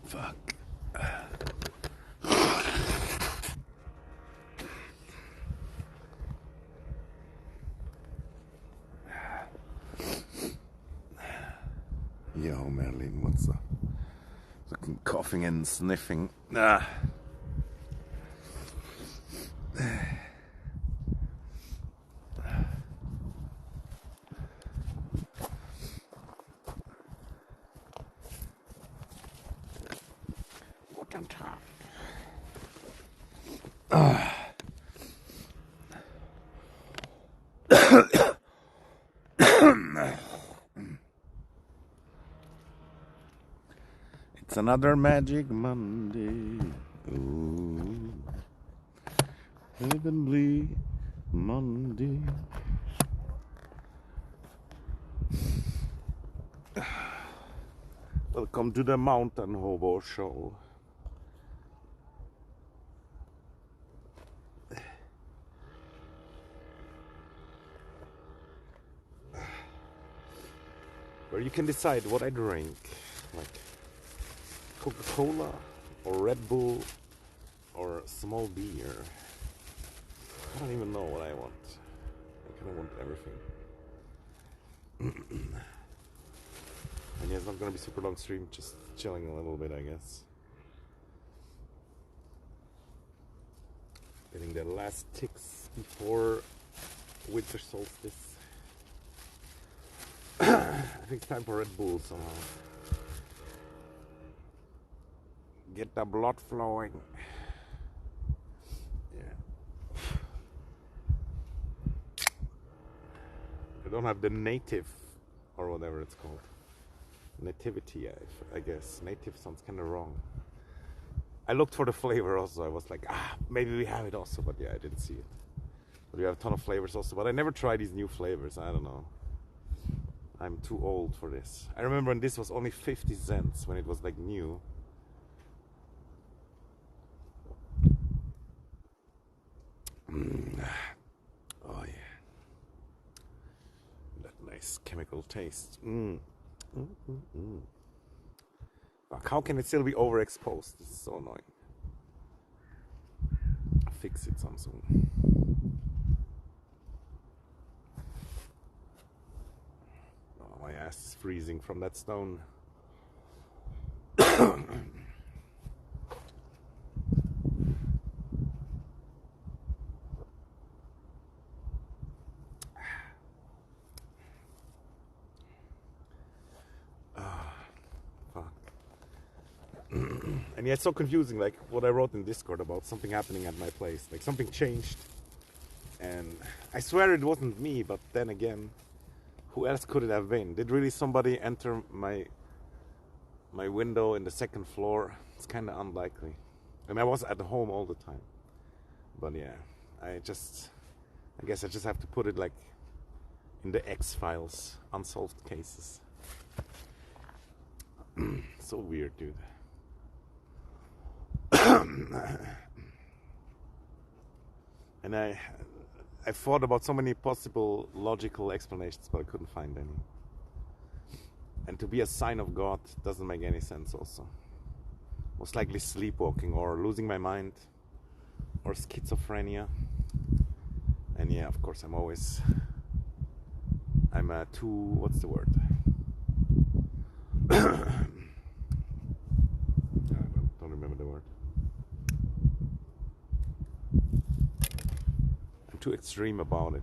Fuck. Yo, Merlin, what's up? Fucking coughing and sniffing. What on top? It's another magic Monday. Ooh, heavenly Monday. Welcome to the Mountainhobo show. Where you can decide what I drink, like Coca-Cola or Red Bull or small beer. I don't even know what I want. I kind of want everything. And yeah, it's not gonna be super long stream, just chilling a little bit, I guess. Getting the last ticks before winter solstice. I think it's time for Red Bull somehow. Get the blood flowing. Yeah. I don't have the native, or whatever it's called. Nativity, I guess. Native sounds kind of wrong. I looked for the flavor also. I was like, maybe we have it also, but yeah, I didn't see it. But we have a ton of flavors also, but I never tried these new flavors. I don't know. I'm too old for this. I remember when this was only 50 cents, when it was like new. Oh yeah. That nice chemical taste. Fuck, how can it still be overexposed? It's so annoying. Fix it Samsung. Oh, my ass is freezing from that stone. And yeah, it's so confusing, like what I wrote in Discord about something happening at my place. Like something changed. And I swear it wasn't me, but then again, who else could it have been? Did really somebody enter my window in the second floor? It's kind of unlikely. And I was at home all the time. But yeah, I guess I just have to put it like in the X-Files, unsolved cases. So weird, dude. And I thought about so many possible logical explanations, but I couldn't find any. And to be a sign of God doesn't make any sense also. Most likely sleepwalking or losing my mind or schizophrenia. And yeah, of course, I'm too, what's the word? I don't remember the word. I'm too extreme about it.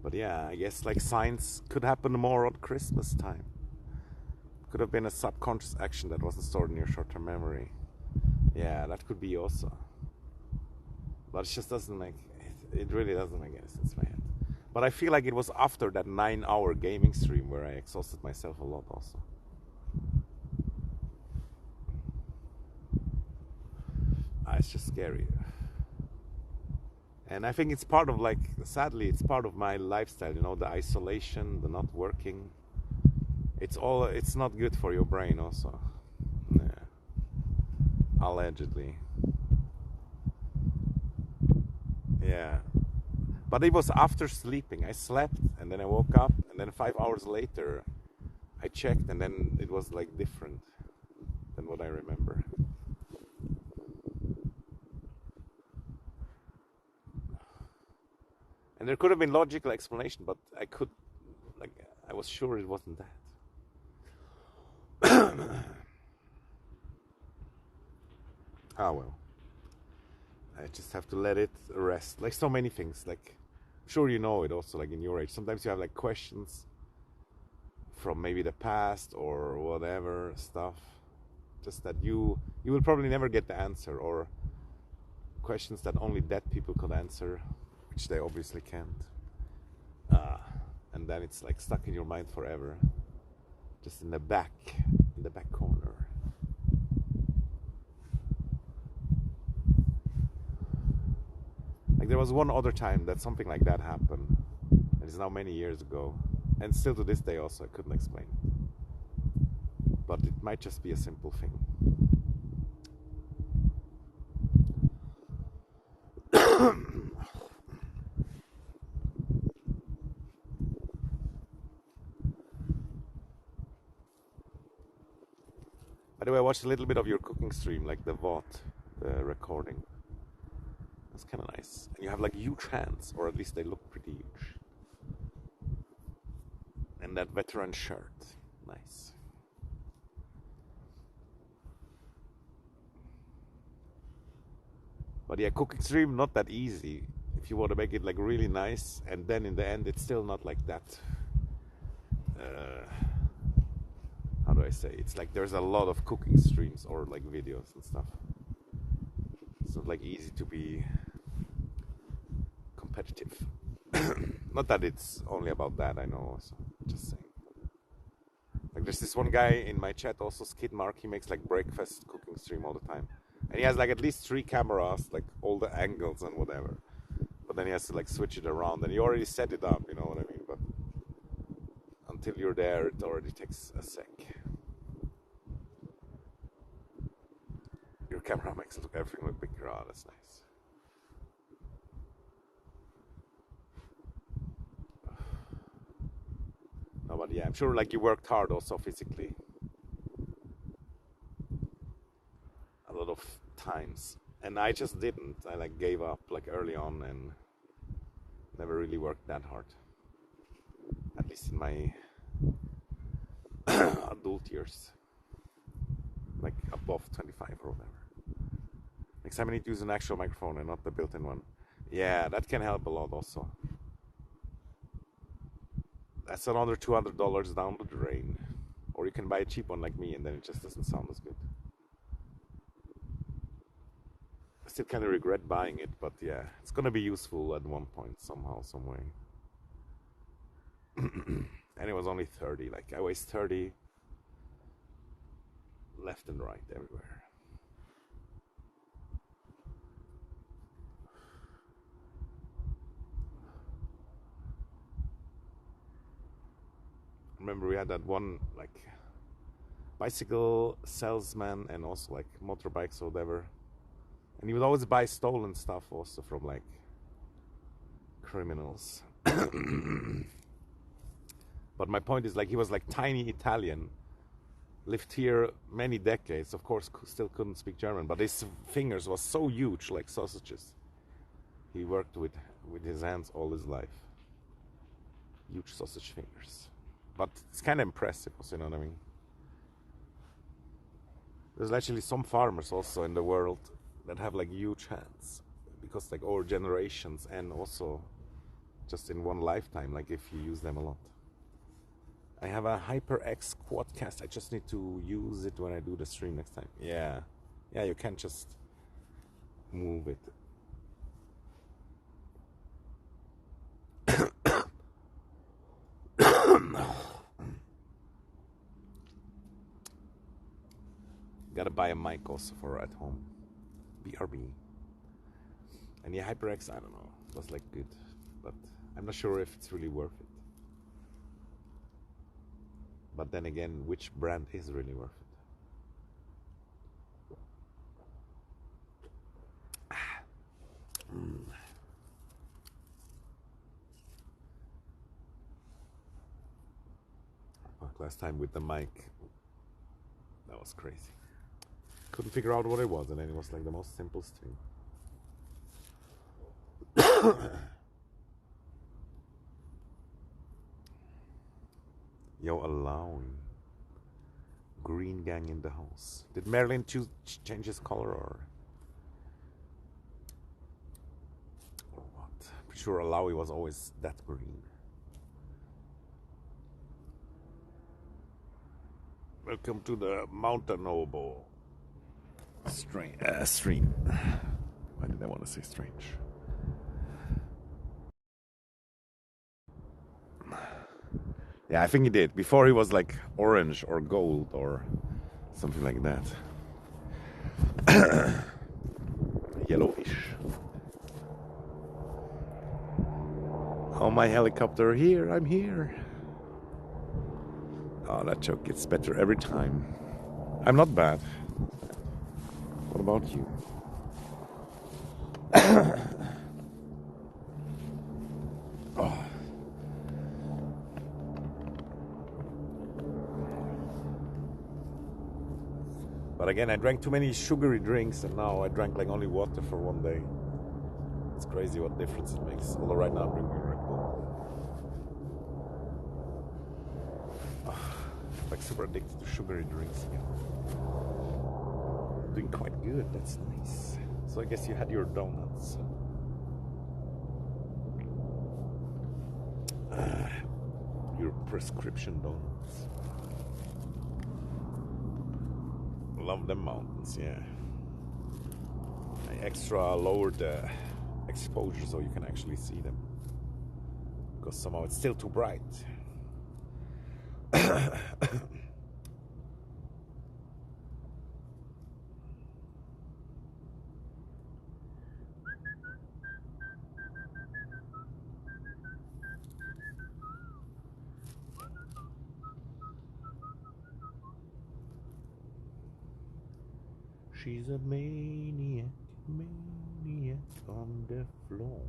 But yeah, I guess like signs could happen more on Christmas time. Could have been a subconscious action that wasn't stored in your short-term memory. Yeah, that could be also. But it just doesn't make, it really doesn't make any sense in my head. But I feel like it was after that 9-hour gaming stream where I exhausted myself a lot also. It's just scary. And I think it's part of, like, sadly, it's part of my lifestyle, you know, the isolation, the not working. It's not good for your brain also. Yeah. Allegedly. Yeah. But it was after sleeping. I slept and then I woke up and then 5 hours later I checked and then it was like different than what I remember. And there could have been logical explanation, but I was sure it wasn't that. Ah, well. I just have to let it rest. Like so many things. Like, sure you know it also, like in your age. Sometimes you have like questions from maybe the past or whatever stuff. Just that you will probably never get the answer, or questions that only dead people could answer, which they obviously can't. And then it's like stuck in your mind forever. Just in the back corner. Like there was one other time that something like that happened, and it's now many years ago, and still to this day also I couldn't explain. But it might just be a simple thing. By the way, I watched a little bit of your cooking stream, like the VOD, the recording. That's kind of nice. And you have like huge hands, or at least they look pretty huge. And that veteran shirt, nice. But yeah, cooking stream, not that easy. If you want to make it like really nice, and then in the end it's still not like that. How do I say? It's like there's a lot of cooking streams or like videos and stuff. It's not like easy to be competitive. Not that it's only about that, I know also. Just saying. Like there's this one guy in my chat also, Skid Mark, he makes like breakfast cooking stream all the time. And he has like at least 3 cameras, like all the angles and whatever. But then he has to like switch it around, and he already set it up, you know what I mean? But until you're there, it already takes a sec. Your camera makes it look everything look bigger. Oh, that's nice. No, but yeah, I'm sure like you worked hard also physically. A lot of times. And I just didn't. I like gave up like early on and never really worked that hard. At least in my adult years. Like above 25 or whatever. Next time I need to use an actual microphone and not the built-in one. Yeah, that can help a lot also. That's another $200 down the drain. Or you can buy a cheap one like me and then it just doesn't sound as good. I still kind of regret buying it, but yeah, it's gonna be useful at one point somehow, some way. And it was only 30, like I waste 30 left and right everywhere. Remember we had that one like bicycle salesman and also like motorbikes or whatever, and he would always buy stolen stuff also from like criminals. But my point is, like, he was like tiny Italian, lived here many decades, of course still couldn't speak German, but his fingers was so huge like sausages. He worked with his hands all his life. Huge sausage fingers. But it's kind of impressive, you know what I mean? There's actually some farmers also in the world that have like huge hands, because like over generations and also just in one lifetime, like if you use them a lot. I have a HyperX Quadcast. I just need to use it when I do the stream next time. Yeah. Yeah, you can't just move it. Gotta buy a mic also for at home. BRB. And yeah, HyperX, I don't know. It was like good. But I'm not sure if it's really worth it. But then again, which brand is really worth it? Last time with the mic, that was crazy. Couldn't figure out what it was, and then it was like the most simplest thing. Yo, allowing. Green gang in the house. Did Marilyn change his color or what? Pretty sure Alawi was always that green. Welcome to the mountainhobo stream. Why did I want to say strange? Yeah, I think he did. Before he was like orange or gold or something like that. Yellowish. Oh, my helicopter, here, I'm here. Oh, that joke gets better every time. I'm not bad. What about you? Oh. But again, I drank too many sugary drinks, and now I drank like only water for one day. It's crazy what difference it makes. Although right now I'm drinking Red Bull. Like super addicted to sugary drinks again. Doing quite good, that's nice. So I guess you had your donuts. Your prescription donuts. Love the mountains, yeah. I extra lowered the exposure so you can actually see them. Because somehow it's still too bright. She's a maniac on the floor.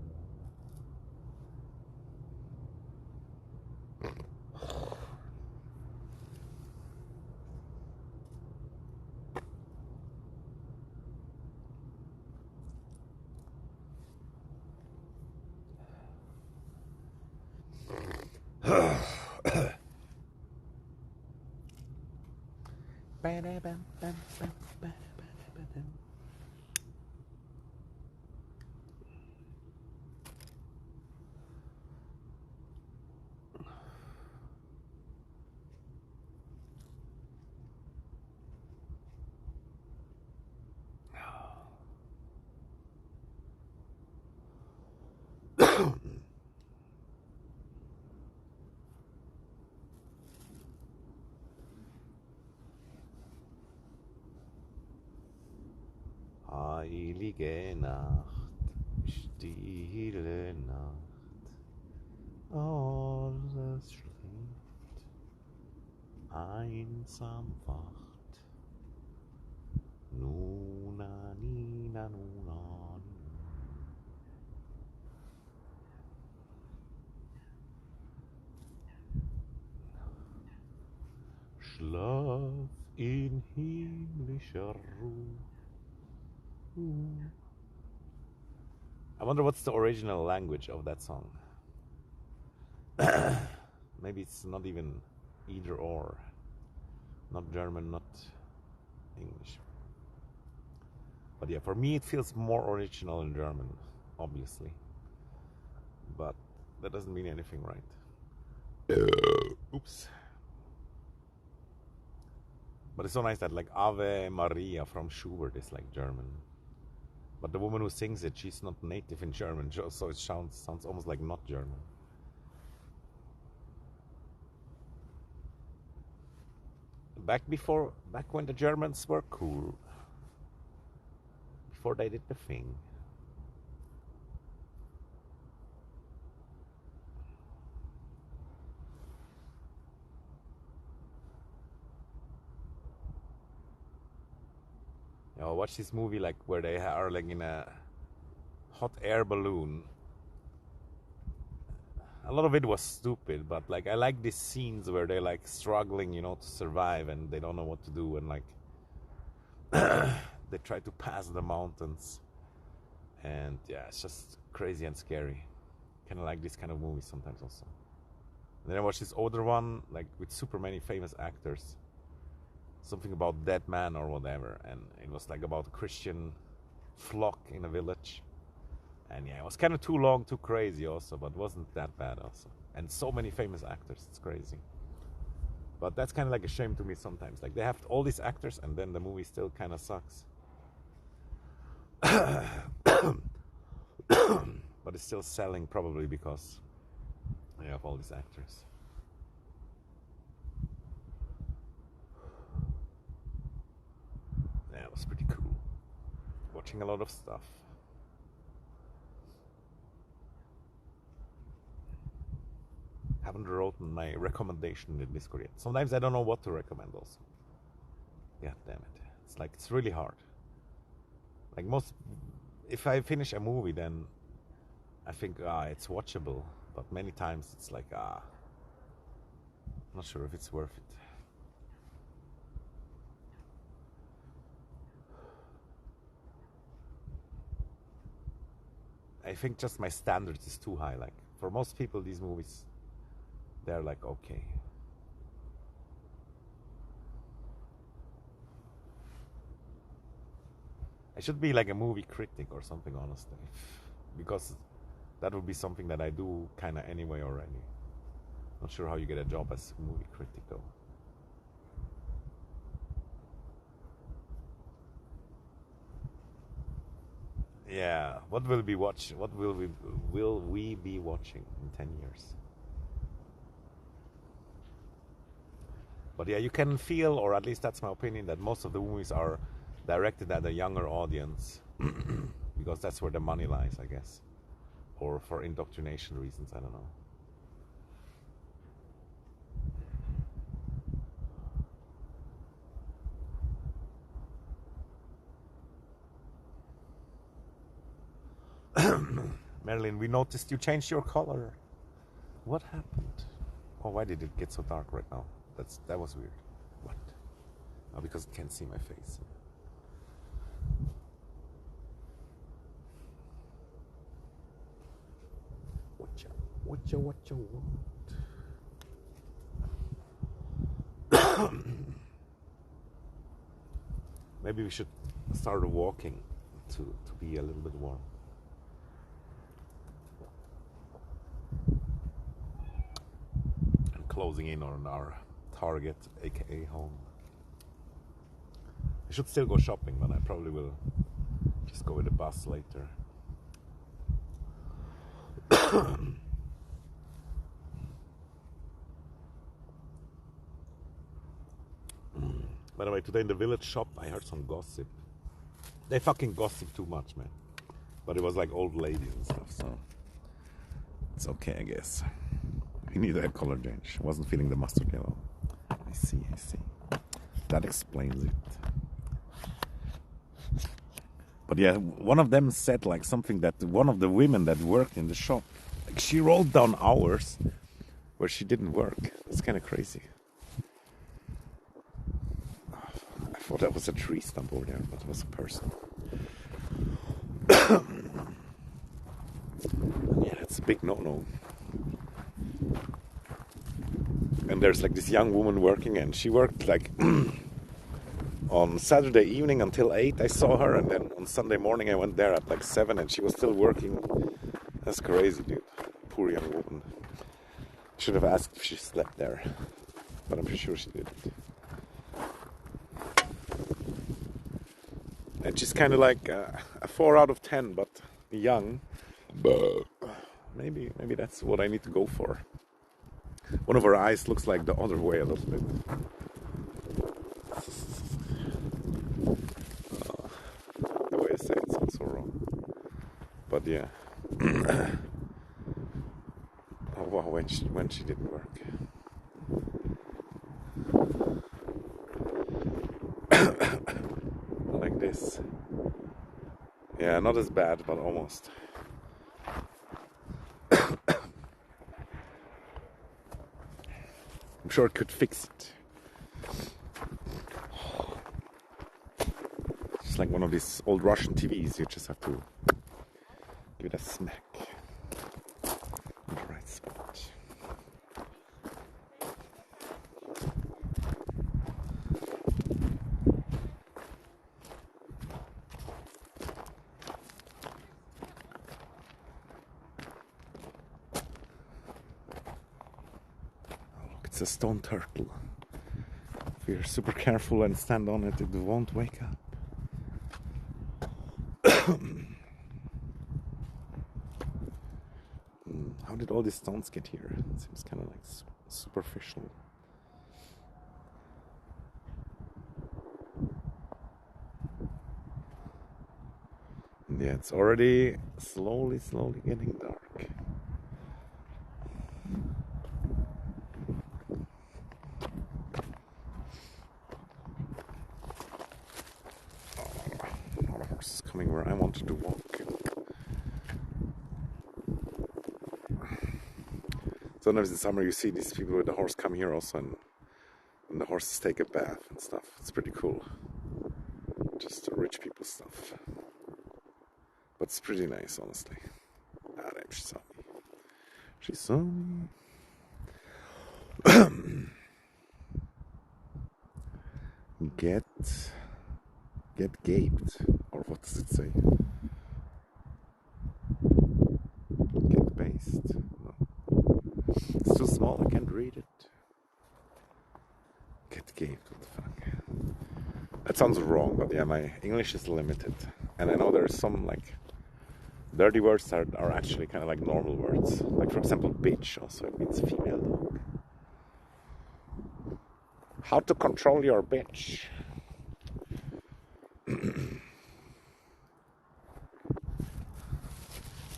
Heilige Nacht, stille Nacht, alles schläft, einsam wacht, nuna, nina, nuna. Schlaf in himmlischer Ruhe. I wonder what's the original language of that song. Maybe it's not even either or. Not German, not English. But yeah, for me it feels more original in German, obviously. But that doesn't mean anything, right? Oops. But it's so nice that like Ave Maria from Schubert is like German. But the woman who sings it, she's not native in German, so it sounds almost like not German. Back when the Germans were cool. Before they did the thing. I watched this movie like where they are like in a hot air balloon. A lot of it was stupid, but like I like these scenes where they're like struggling, to survive, and they don't know what to do, and like they try to pass the mountains, and yeah, it's just crazy and scary. Kind of like this kind of movies sometimes also. And then I watched this older one like with super many famous actors. Something about dead man or whatever, and it was like about a Christian flock in a village. And yeah, it was kind of too long, too crazy also, but wasn't that bad also. And so many famous actors, it's crazy. But that's kind of like a shame to me sometimes. Like they have all these actors and then the movie still kind of sucks. But it's still selling probably because they have all these actors. Yeah, it was pretty cool. Watching a lot of stuff. Haven't written my recommendation in the Discord yet. Sometimes I don't know what to recommend also. Yeah, damn it. It's really hard. Like if I finish a movie, then I think, it's watchable. But many times it's like, I'm not sure if it's worth it. I think just my standards is too high. Like for most people, these movies, they're like okay. I should be like a movie critic or something, honestly, because that would be something that I do kind of anyway already. Not sure how you get a job as a movie critic though. Yeah, what will we watch? What will we be watching in 10 years? But yeah, you can feel, or at least that's my opinion, that most of the movies are directed at a younger audience because that's where the money lies, I guess, or for indoctrination reasons, I don't know. Marilyn, we noticed you changed your color. What happened? Oh, why did it get so dark right now? That was weird. What? Oh, because it can't see my face. What you want? Maybe we should start walking to be a little bit warm. And closing in on our Target, aka home. I should still go shopping, but I probably will just go with the bus later. By the way, today in the village shop, I heard some gossip. They fucking gossip too much, man. But it was like old ladies and stuff, so it's okay, I guess. We need that color change. I wasn't feeling the mustard yellow. I see. That explains it. But yeah, one of them said like something that one of the women that worked in the shop, like she wrote down hours where she didn't work. It's kind of crazy. I thought that was a tree stump over there, but it was a person. Yeah, it's a big no-no. And there's like this young woman working, and she worked like on Saturday evening until 8 I saw her, and then on Sunday morning I went there at like 7 and she was still working. That's crazy, dude. Poor young woman. Should have asked if she slept there, but I'm pretty sure she didn't. And she's kind of like a 4 out of 10, but young. But maybe that's what I need to go for. One of her eyes looks like the other way a little bit. The way I say it sounds so wrong. But yeah. Oh wow, when she didn't work. Like this. Yeah, not as bad, but almost. I'm sure it could fix it. It's like one of these old Russian TVs, you just have to give it a smack in the right spot. It's a stone turtle. If you're super careful and stand on it, it won't wake up. How did all these stones get here? It seems kind of like superficial. Yeah, it's already slowly getting dark. Coming where I wanted to walk. Sometimes in summer you see these people with the horse come here also, and the horses take a bath and stuff. It's pretty cool. Just rich people stuff. But it's pretty nice, honestly. Ah, damn, she saw me. She saw me. Get gaped, or what does it say? Get based. No. It's too small, I can't read it. Get gaped, what the fuck? That sounds wrong, but yeah, my English is limited. And I know there's some like dirty words that are actually kind of like normal words. Like for example, bitch also, it means female dog. How to control your bitch.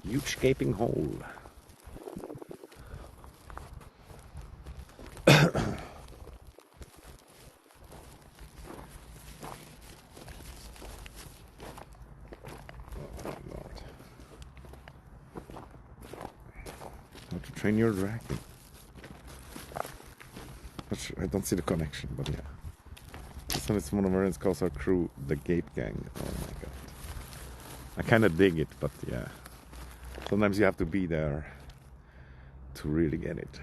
Huge gaping hole. Oh Lord. How to train your dragon. I don't see the connection, but yeah. This one is one of Aaron's calls our crew the Gape Gang. Oh my god. I kind of dig it, but yeah. Sometimes you have to be there to really get it.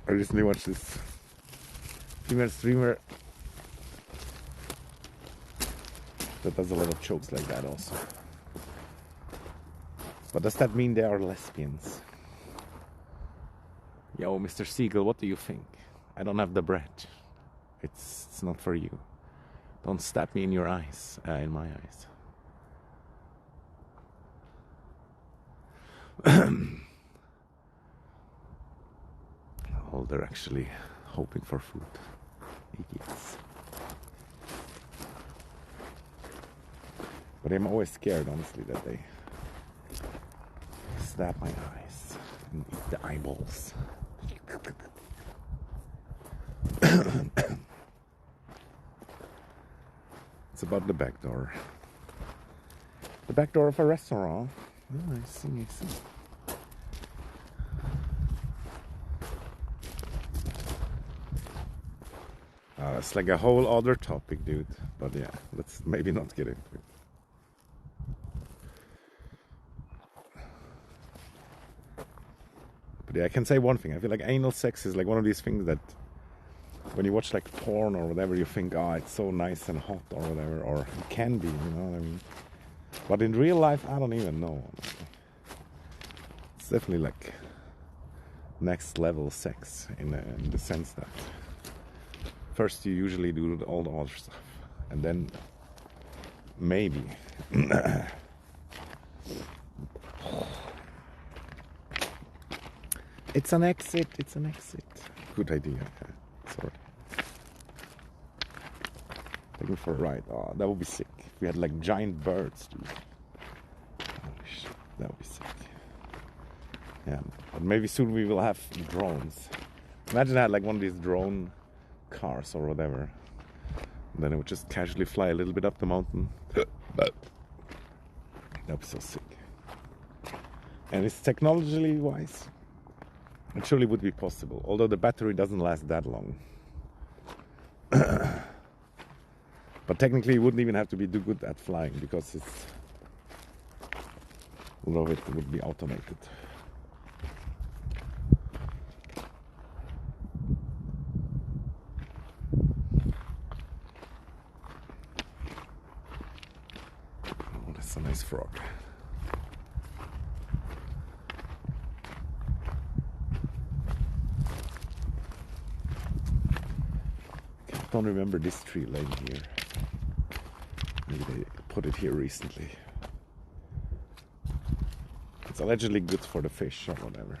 I recently watched this female streamer that does a lot of jokes like that also. But does that mean they are lesbians? Yo, Mr. Siegel, what do you think? I don't have the bread. It's not for you. Don't stab me in your eyes, in my eyes. Oh, they're actually hoping for food. Idiots. But I'm always scared, honestly, that they stab my eyes and eat the eyeballs. It's about the back door. The back door of a restaurant. Oh, I see. It's like a whole other topic, dude. But yeah, let's maybe not get into it. But yeah, I can say one thing. I feel like anal sex is like one of these things that when you watch like porn or whatever, you think, oh, it's so nice and hot or whatever, or it can be, you know what I mean? But in real life, I don't even know. It's definitely like next level sex in the sense that First you usually do all the other stuff, and then maybe it's an exit, it's an exit. Good idea. Sorry. Taking for a ride. Oh, that would be sick. If we had like giant birds, dude. Oh, shit. That would be sick. Yeah, but maybe soon we will have drones. Imagine I had like one of these drone cars or whatever. And then it would just casually fly a little bit up the mountain. That would be so sick. And it's technologically wise. It surely would be possible, although the battery doesn't last that long. But technically you wouldn't even have to be too good at flying, because a lot of it would be automated. Oh, that's a nice frog. I don't remember this tree laying here. Maybe they put it here recently. It's allegedly good for the fish or whatever.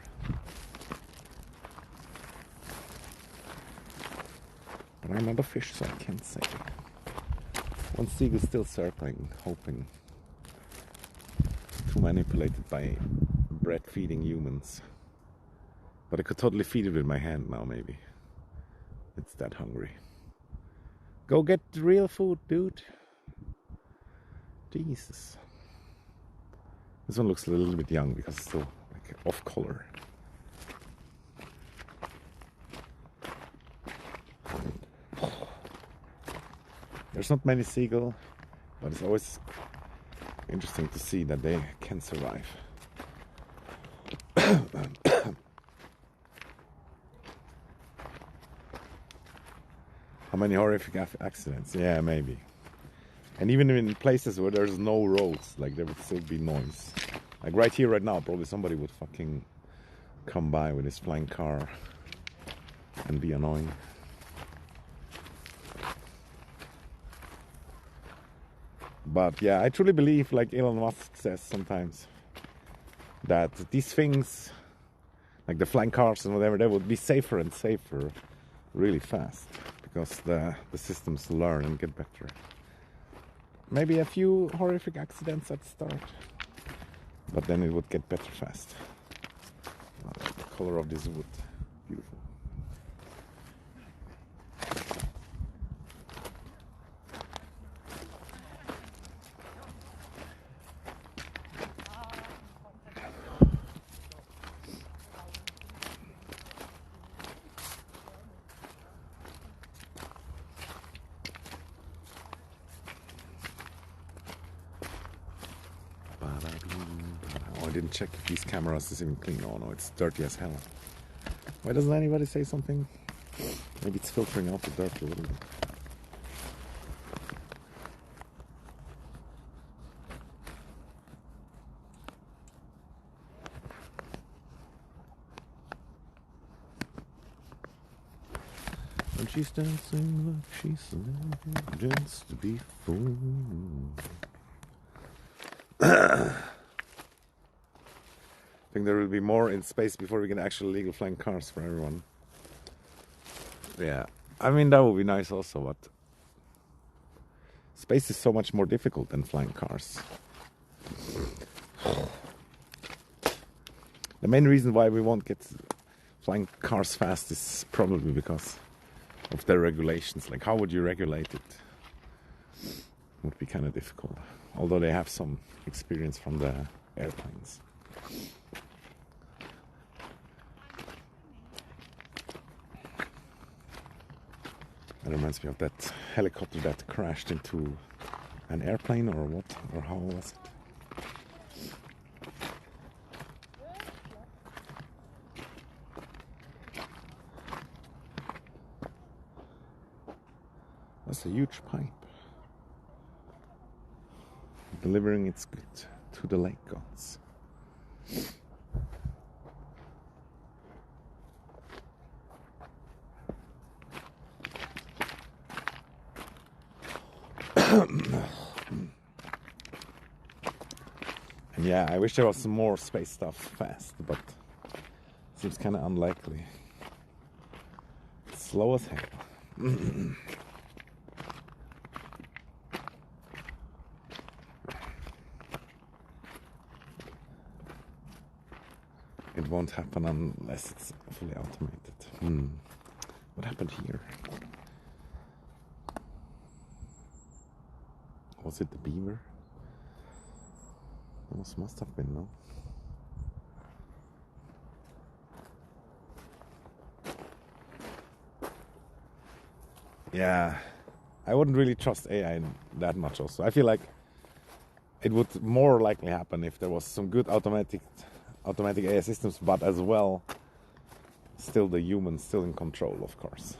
But I'm not a fish, so I can't say. One seagull still circling, hoping. Too manipulated by bread-feeding humans. But I could totally feed it with my hand now, maybe. It's that hungry. Go get the real food, dude. Jesus. This one looks a little bit young because it's still like off color. There's not many seagull, but it's always interesting to see that they can survive. How many horrific accidents? Yeah, maybe. And even in places where there's no roads, like there would still be noise. Like right here, right now, probably somebody would fucking come by with his flying car and be annoying. But yeah, I truly believe, like Elon Musk says sometimes, that these things, like the flying cars and whatever, they would be safer and safer really fast, because the systems learn and get better. Maybe a few horrific accidents at the start, but then it would get better fast. The color of this wood, beautiful. Oh, I didn't check if these cameras is even clean. Oh no, it's dirty as hell. Why doesn't anybody say something? Maybe it's filtering out the dirt a little bit. And she's dancing like she's a dance to be fooled. I think there will be more in space before we get actual legal flying cars for everyone. Yeah, I mean that would be nice also, but space is so much more difficult than flying cars. The main reason why we won't get flying cars fast is probably because of their regulations. Like, how would you regulate it? It would be kind of difficult, although they have some experience from the airplanes. That reminds me of that helicopter that crashed into an airplane, or what? Or how was it? That's a huge pipe. Delivering its good to the lake gods. And yeah, I wish there was some more space stuff fast, but seems kind of unlikely. Slow as hell. It won't happen unless it's fully automated. What happened here? Was it the beaver? Almost must have been, no? Yeah, I wouldn't really trust AI that much also. I feel like it would more likely happen if there was some good automatic AI systems, but as well, still the humans still in control, of course.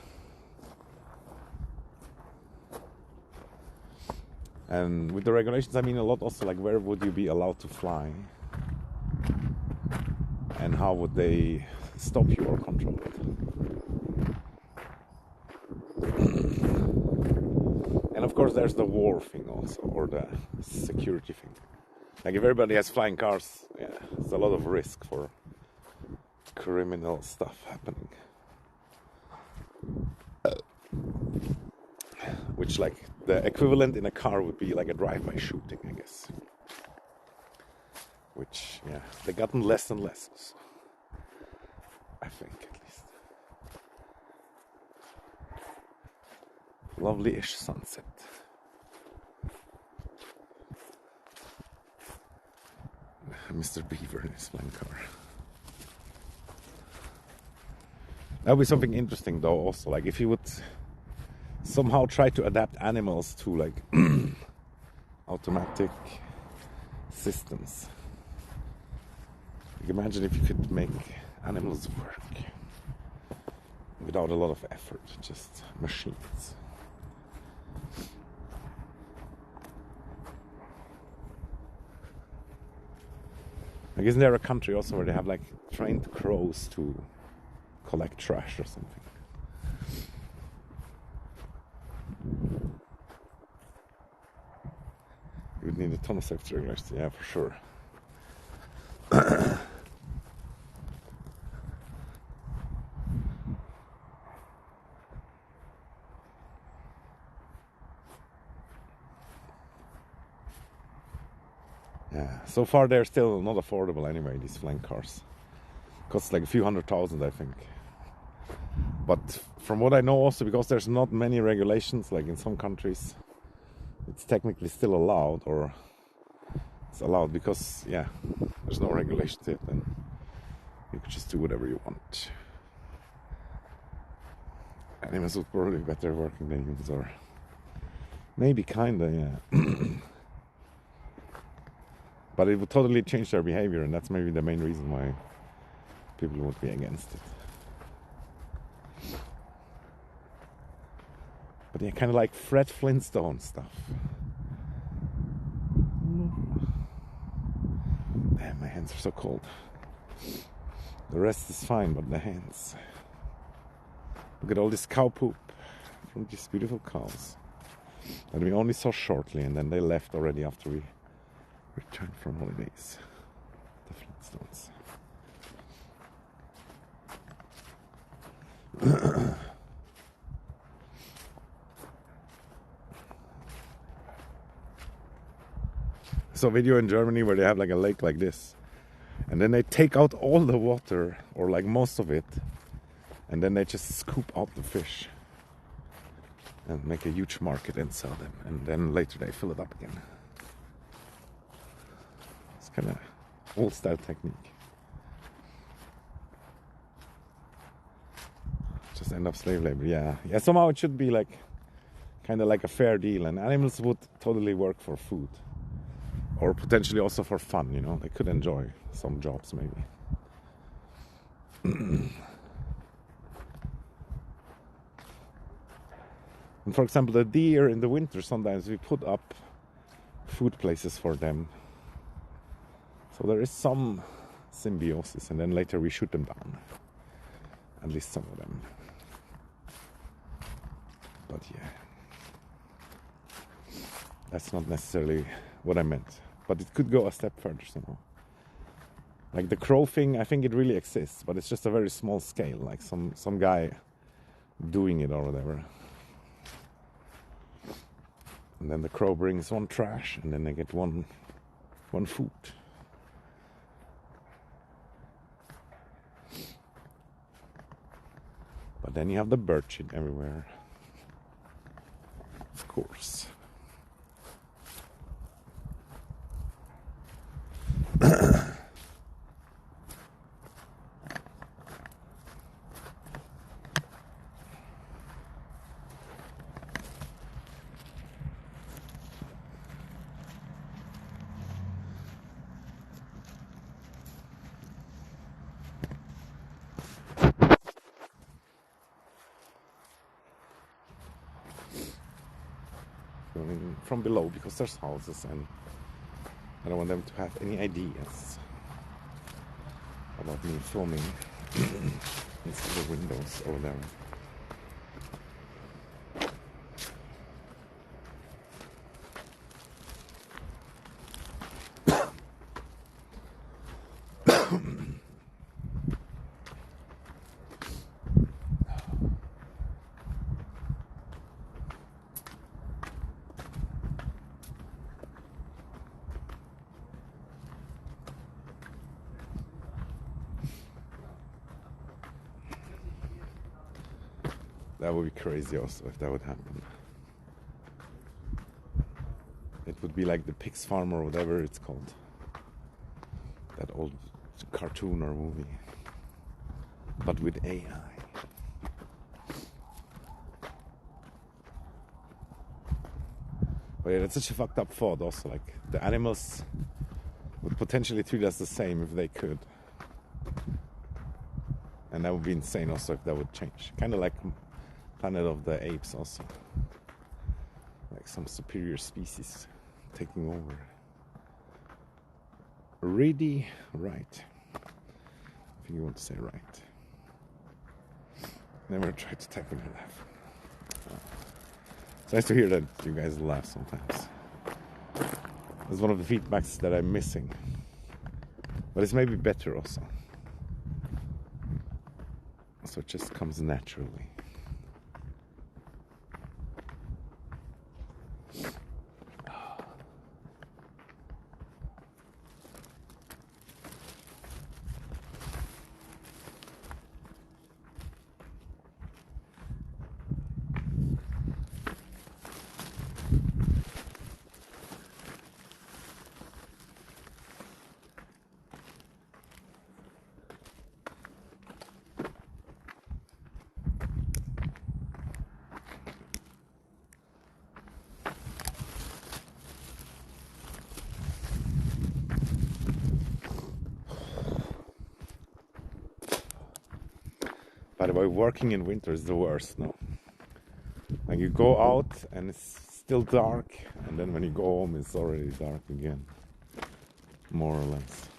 And with the regulations, I mean a lot also, like where would you be allowed to fly? And how would they stop you or control it? And of course there's the war thing also, or the security thing. Like if everybody has flying cars, yeah, there's a lot of risk for criminal stuff happening. Which, like, the equivalent in a car would be like a drive-by shooting, I guess. Which, yeah, they've gotten less and less, so I think, at least. Lovely-ish sunset. Mr. Beaver in his flying car. That would be something interesting, though, also. Like, if you would somehow try to adapt animals to, like, automatic systems. Like, imagine if you could make animals work without a lot of effort, just machines. Like, isn't there a country also where they have, like, trained crows to collect trash or something? You would need a ton of safety regulations, yeah, for sure. Yeah, so far they're still not affordable anyway, these flying cars. Costs like a few $100,000, I think. But from what I know also, because there's not many regulations, like in some countries, it's technically still allowed, or it's allowed because, yeah, there's no regulations yet, and you could just do whatever you want. Animals would probably be better working than humans, or maybe kinda, yeah. But it would totally change their behavior, and that's maybe the main reason why people would be against it. But yeah, kind of like Fred Flintstone stuff. Damn, my hands are so cold. The rest is fine, but the hands. Look at all this cow poop from these beautiful cows that we only saw shortly, and then they left already after we returned from holidays. The Flintstones. I saw a video in Germany where they have like a lake like this, and then they take out all the water, or like most of it, and then they just scoop out the fish and make a huge market and sell them, and then later they fill it up again. It's kind of old style technique. Just end up slave labor, yeah. Yeah, somehow it should be like kind of like a fair deal, and animals would totally work for food. Or potentially also for fun, you know. They could enjoy some jobs, maybe. And for example, the deer in the winter, sometimes we put up food places for them. So there is some symbiosis, and then later we shoot them down. At least some of them. But yeah. That's not necessarily what I meant. But it could go a step further somehow. Like the crow thing, I think it really exists, but it's just a very small scale, like some guy doing it or whatever. And then the crow brings one trash, and then they get one food. But then you have the bird shit everywhere. Of course. Going from below because there's houses and I don't want them to have any ideas about me filming inside the windows over there. That would be crazy also if that would happen. It would be like the Pig's Farm or whatever it's called. That old cartoon or movie. But with AI. But yeah, that's such a fucked up thought also. Like the animals would potentially treat us the same if they could. And that would be insane also if that would change. Kind of like Planet of the Apes also. Like some superior species taking over. Really right. I think you want to say right. Never try to type when you laugh. It's nice to hear that you guys laugh sometimes. That's one of the feedbacks that I'm missing. But it's maybe better also. So it just comes naturally. By the way, working in winter is the worst, no? Like you go out and it's still dark, and then when you go home it's already dark again. More or less.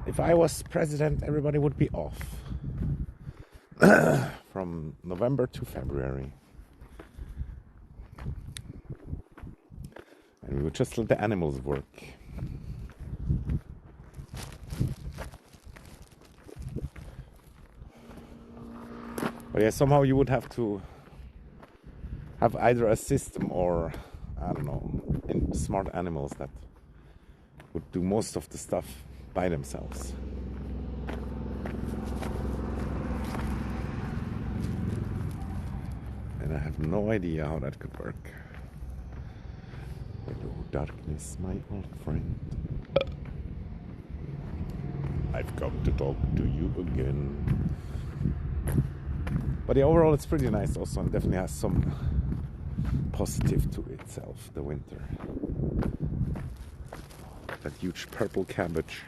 If I was president, everybody would be off. From November to February. And we would just let the animals work. But yeah, somehow you would have to have either a system or, I don't know, smart animals that would do most of the stuff by themselves. And I have no idea how that could work. Hello, darkness, my old friend. I've come to talk to you again. But yeah, overall it's pretty nice also, and definitely has some positive to itself, the winter. That huge purple cabbage.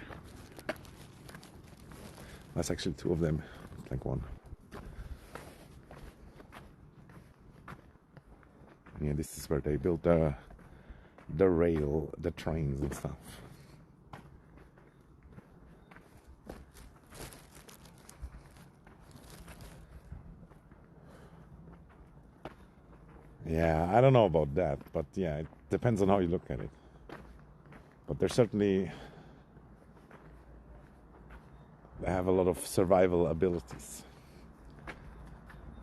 That's actually two of them, it's like one. And yeah, this is where they built the rail, the trains and stuff. Yeah, I don't know about that, but yeah, it depends on how you look at it. But they have a lot of survival abilities.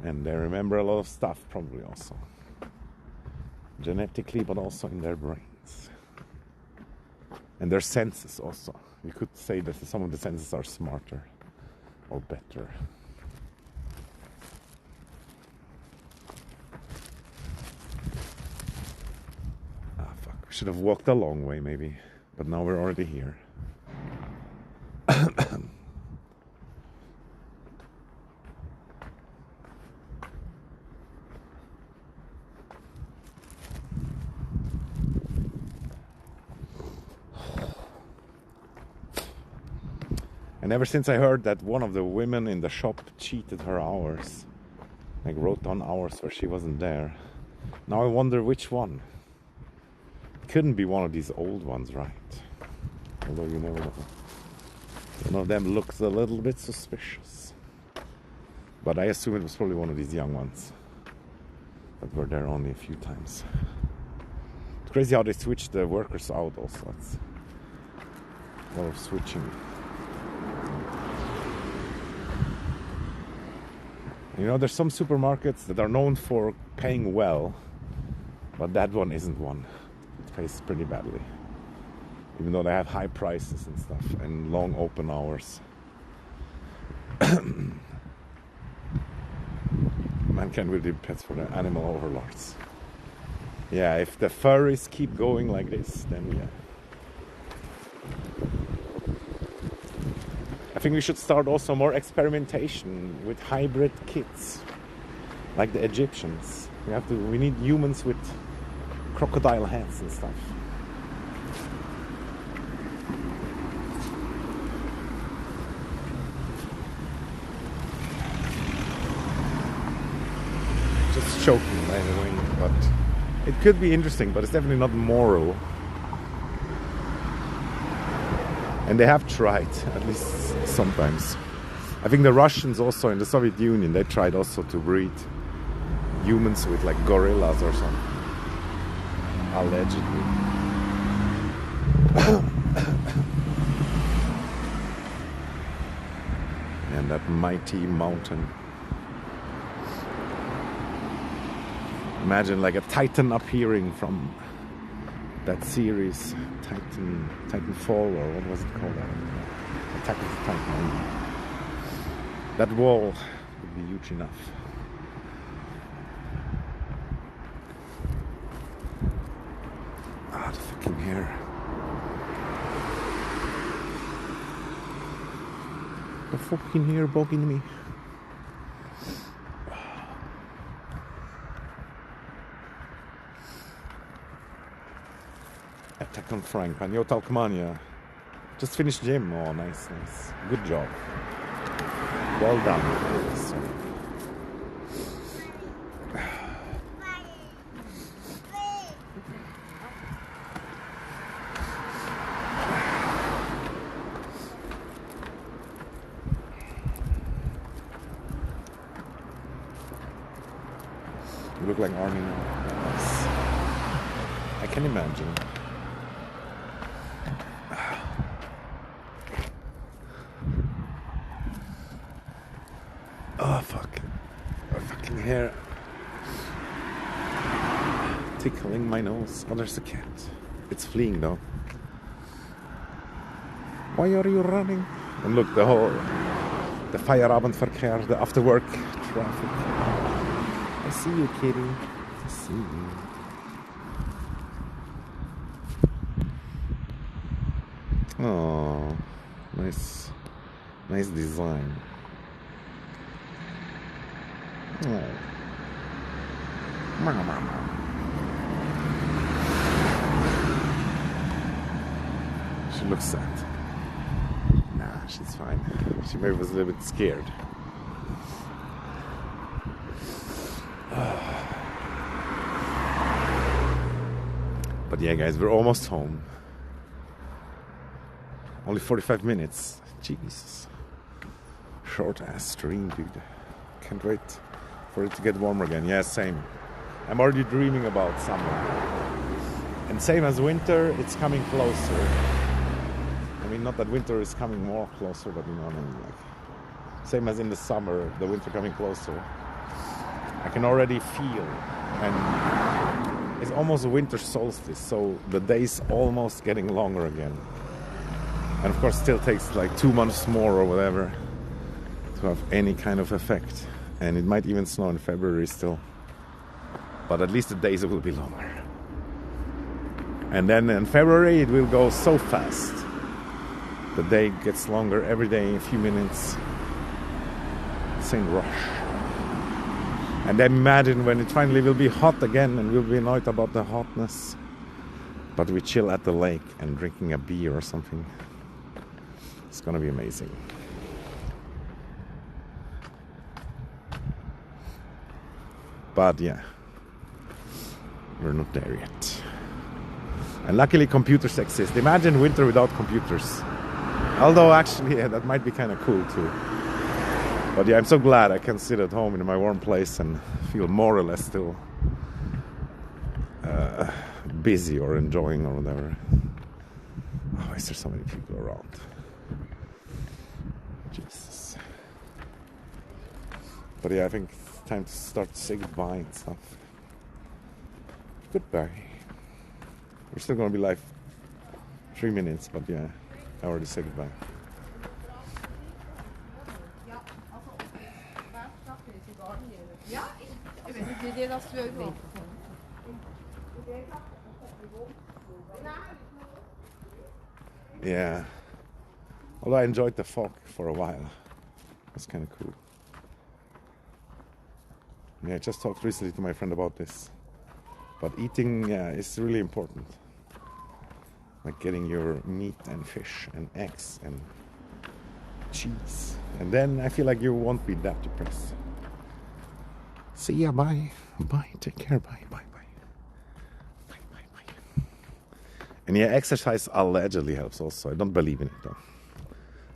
And they remember a lot of stuff, probably also. Genetically, but also in their brains. And their senses also. You could say that some of the senses are smarter or better. Ah, fuck. We should have walked a long way, maybe. But now we're already here. And ever since I heard that one of the women in the shop cheated her hours, like wrote down hours where she wasn't there, now I wonder which one. It couldn't be one of these old ones, right? Although you never know. One of them looks a little bit suspicious. But I assume it was probably one of these young ones that were there only a few times. It's crazy how they switched the workers out also. It's a lot of switching. You know, there's some supermarkets that are known for paying well, but that one isn't one. It pays pretty badly. Even though they have high prices and stuff and long open hours. Man can't really be pets for the animal overlords. Yeah, if the furries keep going like this, then yeah. I think we should start also more experimentation with hybrid kids, like the Egyptians. We need humans with crocodile heads and stuff. Just choking by the way, but it could be interesting, but it's definitely not moral. And they have tried, at least sometimes. I think the Russians also, in the Soviet Union, they tried also to breed humans with like gorillas or something. Allegedly. And that mighty mountain. Imagine like a titan appearing from that series, Titanfall, or what was it called? Attack of the Titan. That wall would be huge enough. Ah, the fucking hair. The fucking hair bugging me. Attack on Frank, Yo Talkmania. Just finished gym. Oh, nice. Good job. Well done. Sorry. You look like Army now. Nice. I can imagine. Oh fuck. My fucking hair. Tickling my nose. Oh, there's a cat. It's fleeing though. Why are you running? And look, the Feierabendverkehr, the after work traffic. I see you, kitty. I see you. Oh, nice design. Oh. She looks sad. Nah, she's fine. She maybe was a little bit scared. But yeah, guys, we're almost home. Only 45 minutes. Jesus. Short ass stream, dude. Can't wait for it to get warmer again. Yeah, same. I'm already dreaming about summer. And same as winter, it's coming closer. I mean, not that winter is coming more closer, but you know what I mean. Like, same as in the summer, the winter coming closer. I can already feel, and it's almost a winter solstice, so the day's almost getting longer again. And of course, still takes like 2 months more or whatever to have any kind of effect. And it might even snow in February still. But at least the days will be longer. And then in February it will go so fast. The day gets longer every day, a few minutes. Insane rush. And then imagine when it finally will be hot again and we'll be annoyed about the hotness. But we chill at the lake and drinking a beer or something. It's gonna be amazing. But yeah, we're not there yet. And luckily computers exist. Imagine winter without computers. Although actually, yeah, that might be kind of cool too. But yeah, I'm so glad I can sit at home in my warm place and feel more or less still busy or enjoying or whatever. Oh, is there so many people around? Jesus. But yeah, I think it's time to start to say goodbye and stuff. Goodbye. We're still gonna be live 3 minutes, but yeah, I already said goodbye. Yeah. Although I enjoyed the fog for a while. That's kind of cool. Yeah, I just talked recently to my friend about this. But eating is really important. Like getting your meat and fish and eggs and cheese. And then I feel like you won't be that depressed. See ya, bye. Bye, take care, bye, bye, bye. Bye, bye, bye. And yeah, exercise allegedly helps also. I don't believe in it though.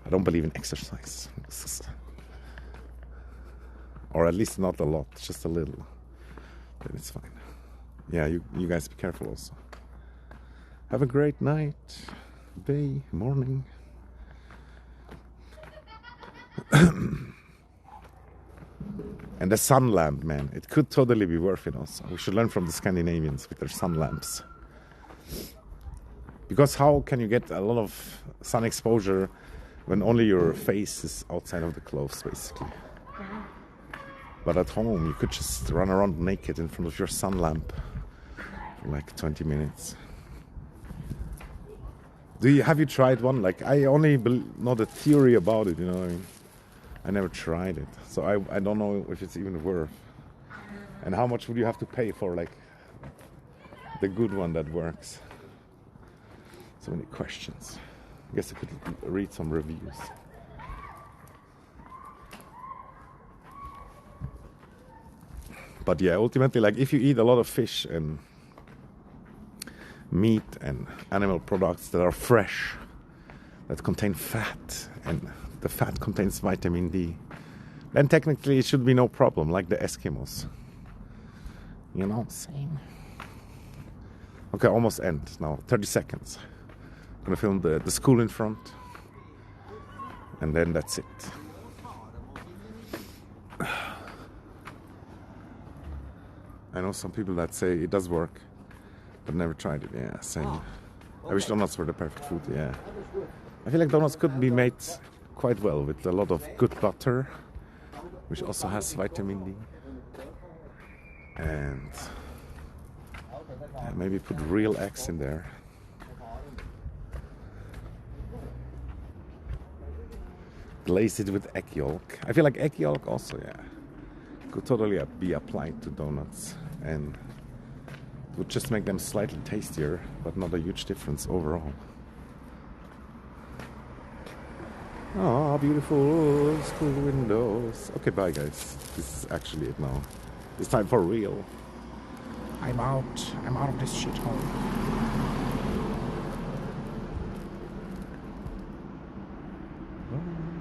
I don't believe in exercise. Or at least not a lot, just a little. Then it's fine. Yeah, you guys be careful also. Have a great night, day, morning. And the sun lamp, man, it could totally be worth it also. We should learn from the Scandinavians with their sun lamps. Because how can you get a lot of sun exposure when only your face is outside of the clothes, basically? But at home, you could just run around naked in front of your sun lamp for like 20 minutes. Have you tried one? Like, I only know the theory about it, you know what I mean? I never tried it, so I don't know if it's even worth. And how much would you have to pay for like the good one that works? So many questions. I guess I could read some reviews. But yeah, ultimately, like if you eat a lot of fish and meat and animal products that are fresh, that contain fat, and the fat contains vitamin D, then technically it should be no problem, like the Eskimos. You know what I'm saying? Okay, almost end now, 30 seconds. I'm gonna film the school in front, and then that's it. I know some people that say it does work, but never tried it. Yeah, same. I wish donuts were the perfect food. Yeah, I feel like donuts could be made quite well with a lot of good butter, which also has vitamin D, and maybe put real eggs in there. Glaze it with egg yolk. I feel like egg yolk also, yeah, could totally be applied to donuts, and would just make them slightly tastier, but not a huge difference overall. Oh, beautiful school windows. Okay, bye guys. This is actually it now. It's time for real. I'm out. I'm out of this shithole. Bye.